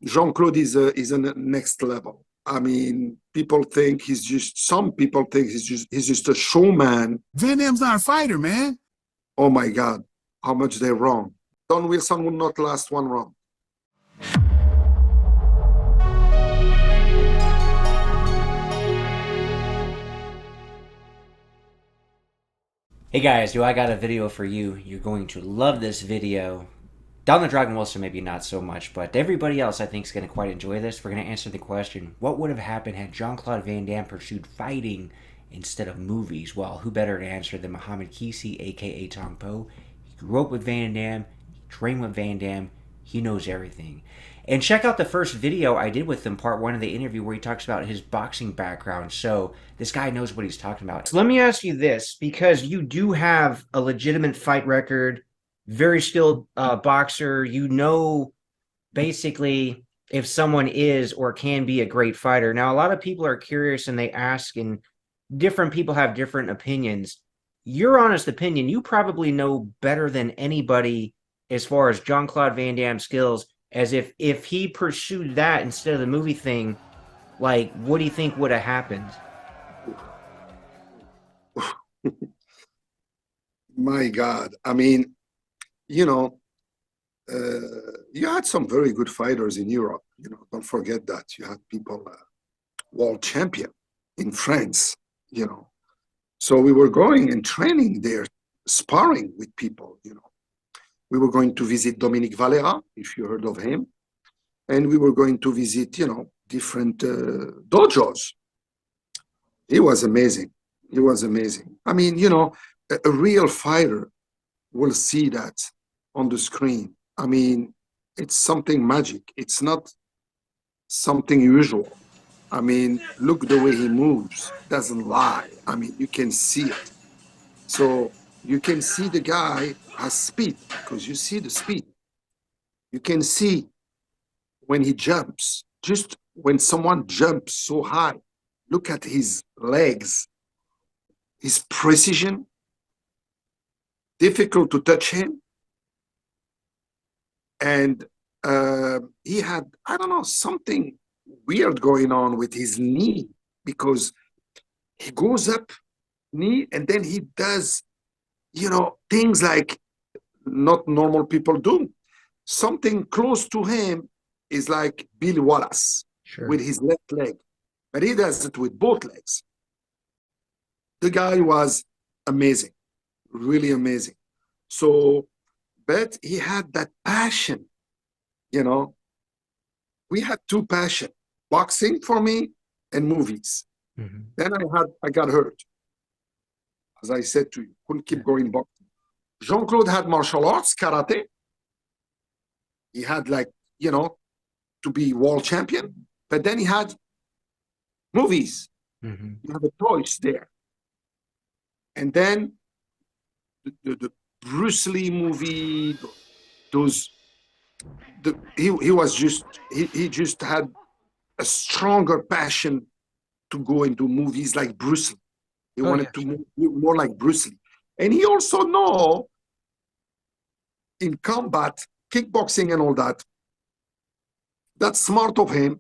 Jean-Claude is a next level. I mean, some people think he's just a showman. Van Damme's not a fighter, man. Oh my God, how much they're wrong. Don Wilson will not last one round. Hey guys, I got a video for you. You're going to love this video. Don the Dragon Wilson maybe not so much, but everybody else I think is going to quite enjoy this. We're going to answer the question, what would have happened had Jean-Claude Van Damme pursued fighting instead of movies? Well, who better to answer than Mohammed Qissi, aka Tong Po. He grew up with Van Damme, he trained with Van Damme, he knows everything. And check out the first video I did with him, part one of the interview, where he talks about his boxing background. So this guy knows what he's talking about. So let me ask you this, because you do have a legitimate fight record, very skilled boxer. You know basically if someone is or can be a great fighter. Now, a lot of people are curious and they ask, and different people have different opinions. Your honest opinion, you probably know better than anybody as far as Jean-Claude Van Damme's skills, as if he pursued that instead of the movie thing, like, what do you think would have happened? My God. I mean, you had some very good fighters in Europe. Don't forget that. You had people, world champion in France, So we were going and training there, sparring with people, We were going to visit Dominique Valera, if you heard of him. And we were going to visit, different dojos. He was amazing. He was amazing. I mean, a real fighter will see that on the screen. I mean, it's something magic. It's not something usual. I mean, look the way he moves. Doesn't lie. I mean, you can see it. So you can see the guy has speed, because you see the speed. You can see when he jumps, just when someone jumps so high, look at his legs, his precision, difficult to touch him. And he had, I don't know, something weird going on with his knee, because he goes up knee and then he does, things like not normal people do. Something close to him is like Bill Wallace, sure, with his left leg, but he does it with both legs. The guy was amazing, really amazing. So, but he had that passion, We had two passions, boxing for me and movies. Mm-hmm. Then I got hurt. As I said to you, couldn't keep going boxing. Jean-Claude had martial arts, karate. He had to be world champion, but then he had movies. Mm-hmm. You have a choice there. And then the Bruce Lee movie, he just had a stronger passion to go into movies like Bruce Lee. He wanted to move more like Bruce Lee. And he also know in combat, kickboxing and all that, that's smart of him,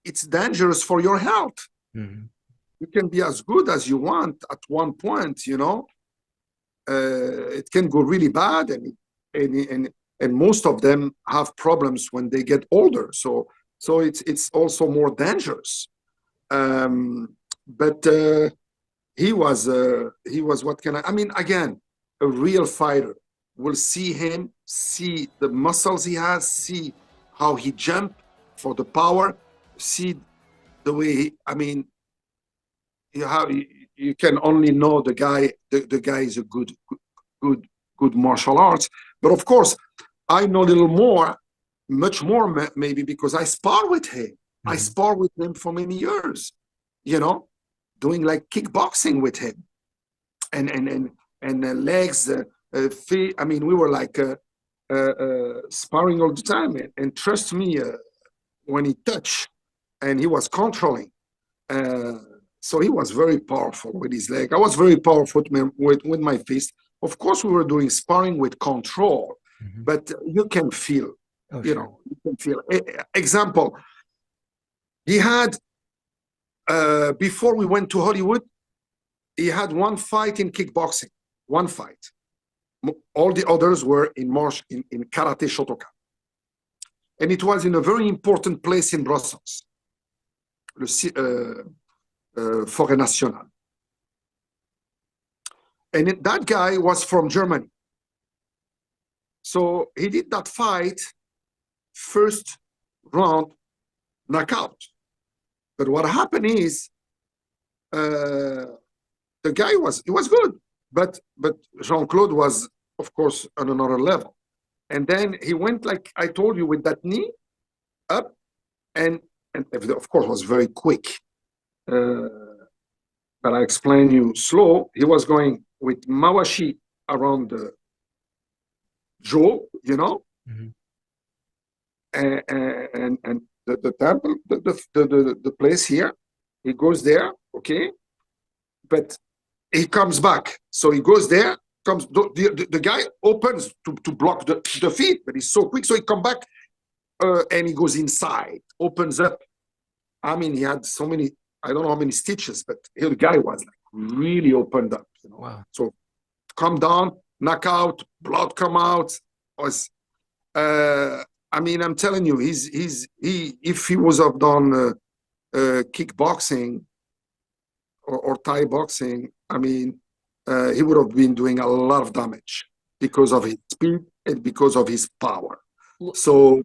it's dangerous for your health. Mm-hmm. You can be as good as you want at one point, it can go really bad, and most of them have problems when they get older. So it's also more dangerous. But he was what can I mean, again, a real fighter will see him, see the muscles he has, see how he jump for the power, see the way you can only know the guy is a good martial arts. But of course, I know a little more, much more maybe, because I spar with him. Mm-hmm. I spar with him for many years, doing like kickboxing with him, and legs, feet. I mean, we were like sparring all the time. And trust me, when he touched and he was controlling, so he was very powerful with his leg. I was very powerful with my fist. Of course, we were doing sparring with control, mm-hmm, but you can feel Oh, You sure. know, you can feel. Example, he had before we went to Hollywood, he had one fight in kickboxing, one fight. All the others were in karate Shotokan, and it was in a very important place in Brussels, le Forêt Nationale. And that guy was from Germany. So he did that fight, first round, knockout. But what happened is, the guy was good, but Jean-Claude was, of course, on another level. And then he went, like I told you, with that knee up, and of course was very quick. But I explain you slow. He was going with Mawashi around the jaw, you know, and the temple, the place here. He goes there, okay, but he comes back. So he goes there, comes the guy opens to block the feet, but he's so quick, so he come back and he goes inside, opens up. I mean, he had so many, I don't know how many stitches, but the guy was like really opened up, you know. Wow. So come down, knock out, blood come out. Was I mean, I'm telling you, he if he was have done kickboxing or Thai boxing, I mean, he would have been doing a lot of damage because of his speed and because of his power. So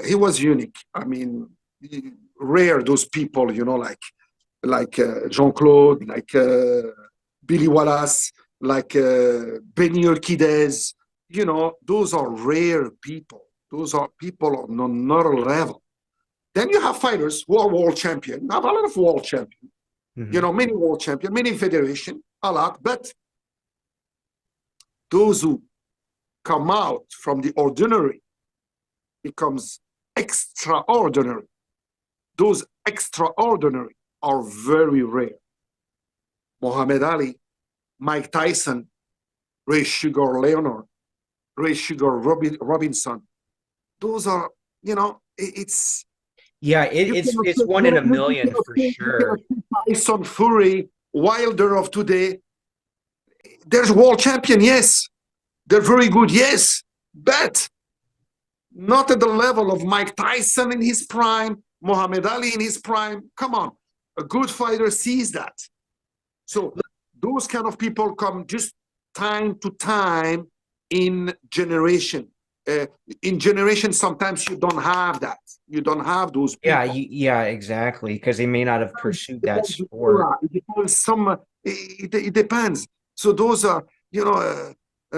he was unique. I mean, rare those people, you know, like Jean-Claude, like Billy Wallace, like Benny Urquidez. You know, those are rare people. Those are people on another level. Then you have fighters who are world champion. Not a lot of world champion. You know, many world champion, many federation, a lot. But those who come out from the ordinary becomes extraordinary. Those extraordinary are very rare. Muhammad Ali, Mike Tyson, Ray Sugar Leonard, Ray Sugar Robinson. Those are, you know, it's it's one in a million for sure. Tyson Fury, Wilder of today. There's world champion, yes. They're very good, yes, but not at the level of Mike Tyson in his prime, Muhammad Ali in his prime. Come on, a good fighter sees that. So those kind of people come just time to time in generation. In generation, sometimes you don't have that. You don't have those people. Yeah, exactly. Because they may not have pursued that sport. It depends. It depends. So those are, you know,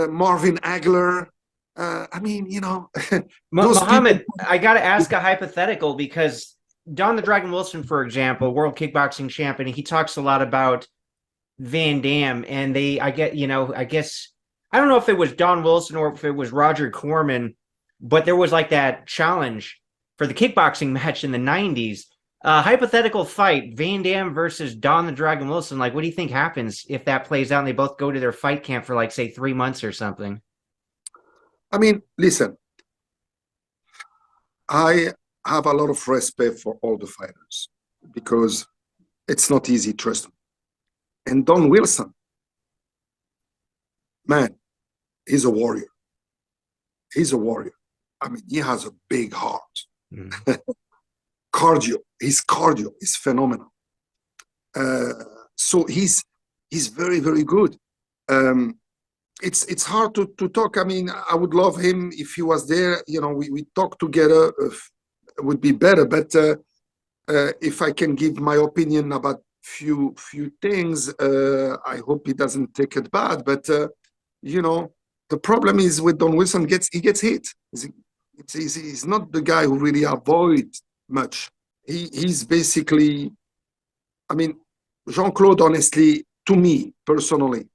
Marvin Agler. I mean, you know, those Mohammed, people. I got to ask a hypothetical because Don the Dragon Wilson, for example, world kickboxing champion, he talks a lot about Van Damme, and I guess I don't know if it was Don Wilson or if it was Roger Corman, but there was like that challenge for the kickboxing match in the 90s. Hypothetical fight, Van Damme versus Don the Dragon Wilson. Like, what do you think happens if that plays out and they both go to their fight camp for like, say, 3 months or something? I mean, listen, I have a lot of respect for all the fighters because it's not easy, trust me. And Don Wilson, man, he's a warrior. He's a warrior. I mean, he has a big heart. His cardio is phenomenal. So he's very, very good. It's hard to talk. I mean, I would love him if he was there. You know, we talk together. It would be better. But if I can give my opinion about few things, I hope he doesn't take it bad. But you know, the problem is with Don Wilson, he gets hit. He's not the guy who really avoids much. He's basically, I mean, Jean-Claude, honestly, to me personally,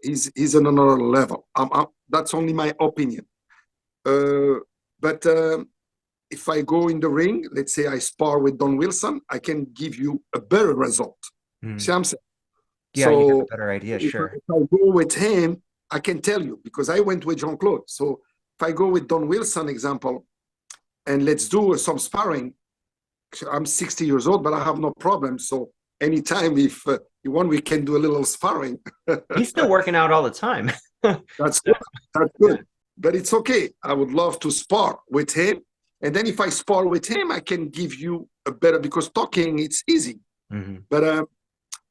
he's on another level. That's only my opinion. But if I go in the ring, let's say I spar with Don Wilson, I can give you a better result. See what I'm saying? Yeah, you have a better idea, sure. If I go with him, I can tell you because I went with Jean-Claude. So if I go with Don Wilson example, and let's do some sparring. I'm 60 years old, but I have no problem. So anytime if you want, we can do a little sparring. He's still working out all the time. That's good. That's good. But it's okay. I would love to spar with him. And then if I spar with him, I can give you a better, because talking, it's easy. Mm-hmm. But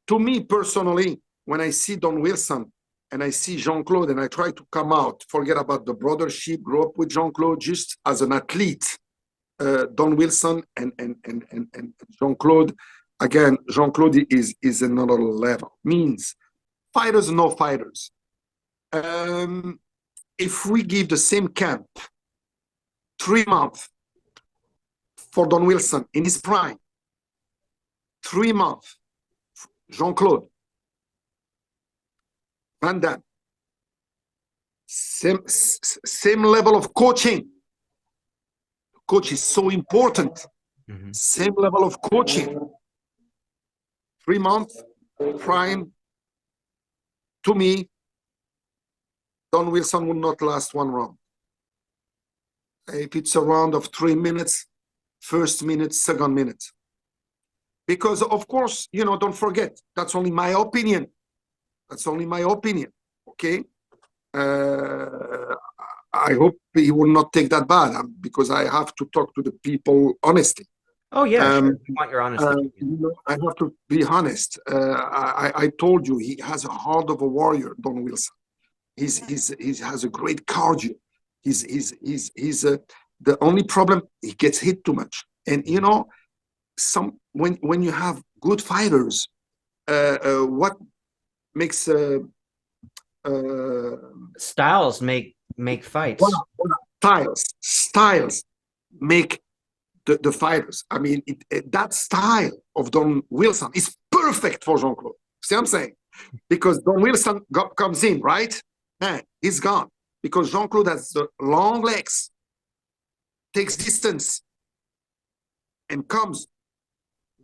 to me personally, when I see Don Wilson and I see Jean-Claude and I try to come out, forget about the brothership, grow up with Jean-Claude just as an athlete, Don Wilson and Jean-Claude, again, Jean-Claude is another level. Means fighters know fighters. If we give the same camp 3 months for Don Wilson in his prime, 3 months, Jean-Claude, Van Damme, same level of coaching. Coach is so important. Mm-hmm. Same level of coaching. 3 months, prime. To me, Don Wilson will not last 1 round. If it's a round of 3 minutes, first minute, second minute. Because of course, don't forget, that's only my opinion. That's only my opinion, okay? I hope he will not take that bad, because I have to talk to the people honestly. Oh yeah, sure. We want your honesty. I have to be honest. I told you, he has a heart of a warrior, Don Wilson. He has a great cardio. The only problem, he gets hit too much. And when you have good fighters, what makes styles make fights. Styles make the fighters. I mean, that style of Don Wilson is perfect for Jean-Claude. See what I'm saying? Because Don Wilson comes in, right? Man, he's gone. Because Jean-Claude has the long legs, takes distance, and comes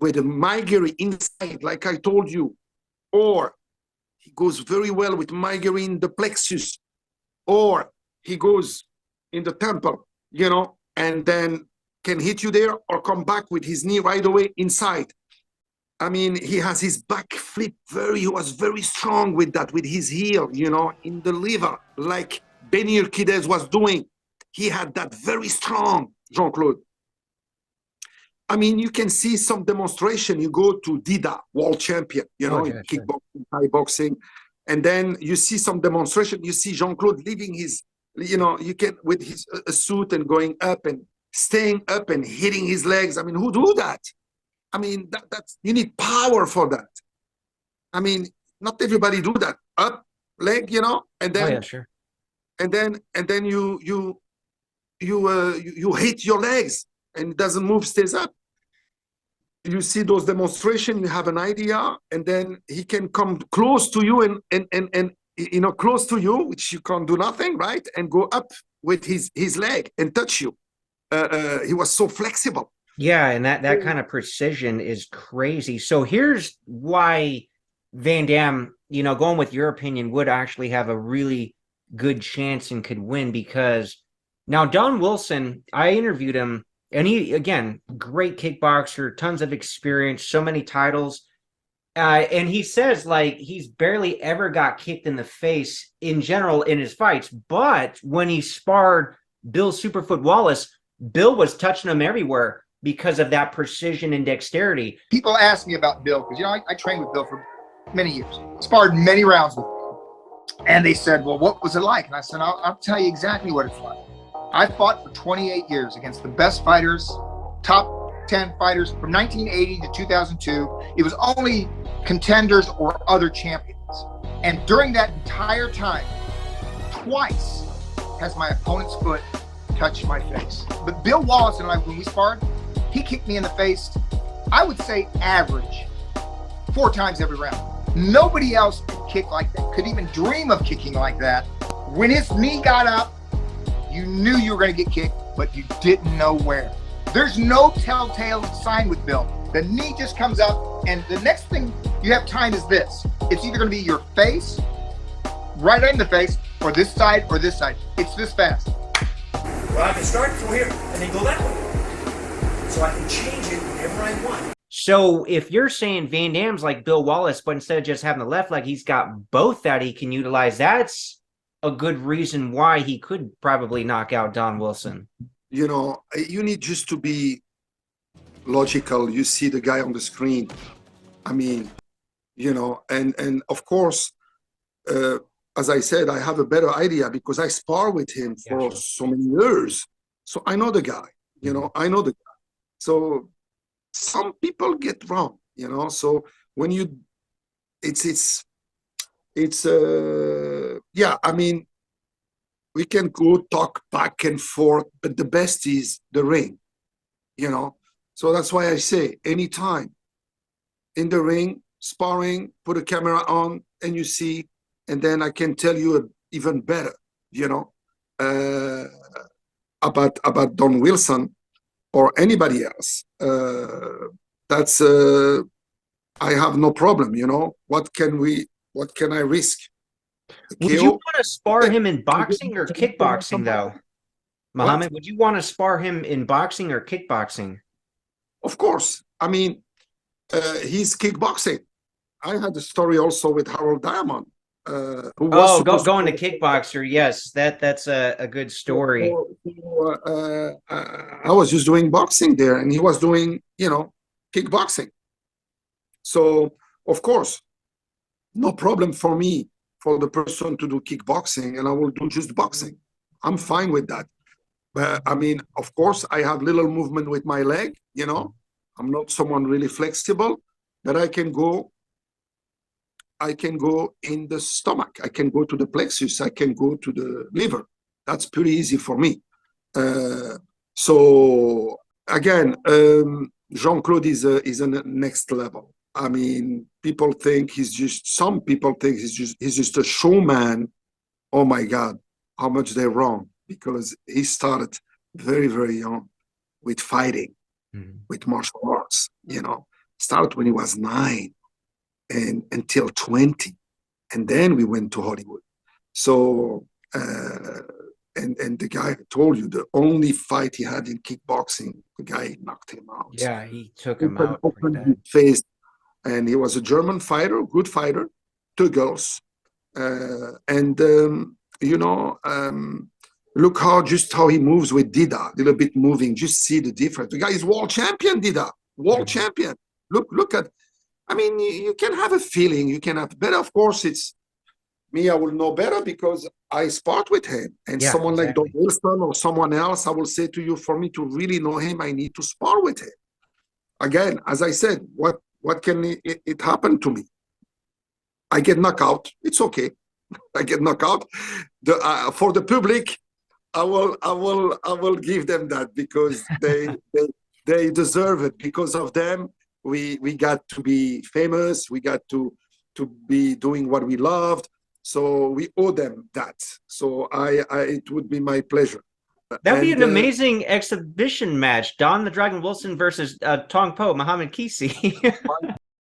with a Maigiri inside, like I told you. Or he goes very well with Maigiri in the plexus. Or he goes in the temple, and then can hit you there or come back with his knee right away inside. I mean, he has his back flip he was very strong with that, with his heel, in the liver, like Benir Kidez was doing. He had that very strong, Jean-Claude. I mean, you can see some demonstration. You go to Dida, world champion, in kickboxing, Thai boxing, and then you see some demonstration. You see Jean-Claude leaving his, you can, with his suit and going up and staying up and hitting his legs. I mean, who do that? I mean, that's you need power for that. I mean, not everybody do that. Up leg, and then, and then you hit your legs and it doesn't move, stays up. You see those demonstrations, you have an idea, and then he can come close to you and close to you, which you can't do nothing, right? And go up with his leg and touch you. He was so flexible. Yeah, and that kind of precision is crazy. So here's why Van Damme, going with your opinion, would actually have a really good chance and could win, because now Don Wilson, I interviewed him, and he, again, great kickboxer, tons of experience, so many titles. And he says, like, he's barely ever got kicked in the face in general in his fights. But when he sparred Bill Superfoot Wallace, Bill was touching him everywhere because of that precision and dexterity. People ask me about Bill, because, I trained with Bill for many years, sparred many rounds with him. And they said, well, what was it like? And I said, I'll tell you exactly what it's like. I fought for 28 years against the best fighters, top 10 fighters from 1980 to 2002. It was only contenders or other champions. And during that entire time, twice has my opponent's foot touched my face. But Bill Wallace and I, when we sparred, he kicked me in the face, I would say average, 4 times every round. Nobody else could kick like that, could even dream of kicking like that. When his knee got up, you knew you were going to get kicked, but you didn't know where. There's no telltale sign with Bill. The knee just comes up, and the next thing you have time is this. It's either going to be your face, right in the face, or this side or this side. It's this fast. Well, I can start from here and then go that way. So I can change it whenever I want. So if you're saying Van Damme's like Bill Wallace, but instead of just having the left leg, he's got both that he can utilize, that's a good reason why he could probably knock out Don Wilson. You know, you need just to be logical. You see the guy on the screen. I mean, you know, and of course, as I said, I have a better idea because I spar with him for so many years. So I know the guy, you know, I know the guy. So some people get wrong, you know. So when you, yeah, I mean, we can go talk back and forth, but the best is the ring, you know. So that's why I say anytime in the ring, sparring, put a camera on and you see, and then I can tell you even better, you know, about Don Wilson or anybody else. That's I have no problem, you know. What can I risk? Would you want to spar him in boxing or kickboxing, though? Mohammed, would you want to spar him in boxing or kickboxing? Of course. I mean, he's kickboxing. I had a story also with Harold Diamond. Who was going to Kickboxer. Yes, that's a good story. I was just doing boxing there, and he was doing, you know, kickboxing. So, of course, no problem for me for the person to do kickboxing, and I will do just boxing. I'm fine with that. But I mean, of course, I have little movement with my leg, you know. I'm not someone really flexible, but I can go in the stomach. I can go to the plexus. I can go to the liver. That's pretty easy for me. So again, Jean-Claude is a next level. I mean, people think some people think he's just a showman. Oh my God, how much they're wrong, because he started very, very young with fighting, with martial arts, you know, started when he was 9 and until 20. And then we went to Hollywood. So, and the guy told you the only fight he had in kickboxing, the guy knocked him out. Yeah, he took him out. Face, and he was a German fighter, good fighter, 2 girls. You know, look just how he moves with Dida, a little bit moving, just see the difference. The guy is world champion, Dida, world champion. Look at, I mean, you can have a feeling, you can have, but of course it's me, I will know better because I sparred with him. And someone like Don Wilson or someone else, I will say to you, for me to really know him, I need to spar with him. Again, as I said, what can it happen to me? I get knocked out. It's okay. I get knocked out. For the public, I will give them that because they deserve it. Because of them, we got to be famous. We got to be doing what we loved. So we owe them that. So it would be my pleasure. That'd be an amazing exhibition match. Don the Dragon Wilson versus Tong Po, Mohammed Qissi.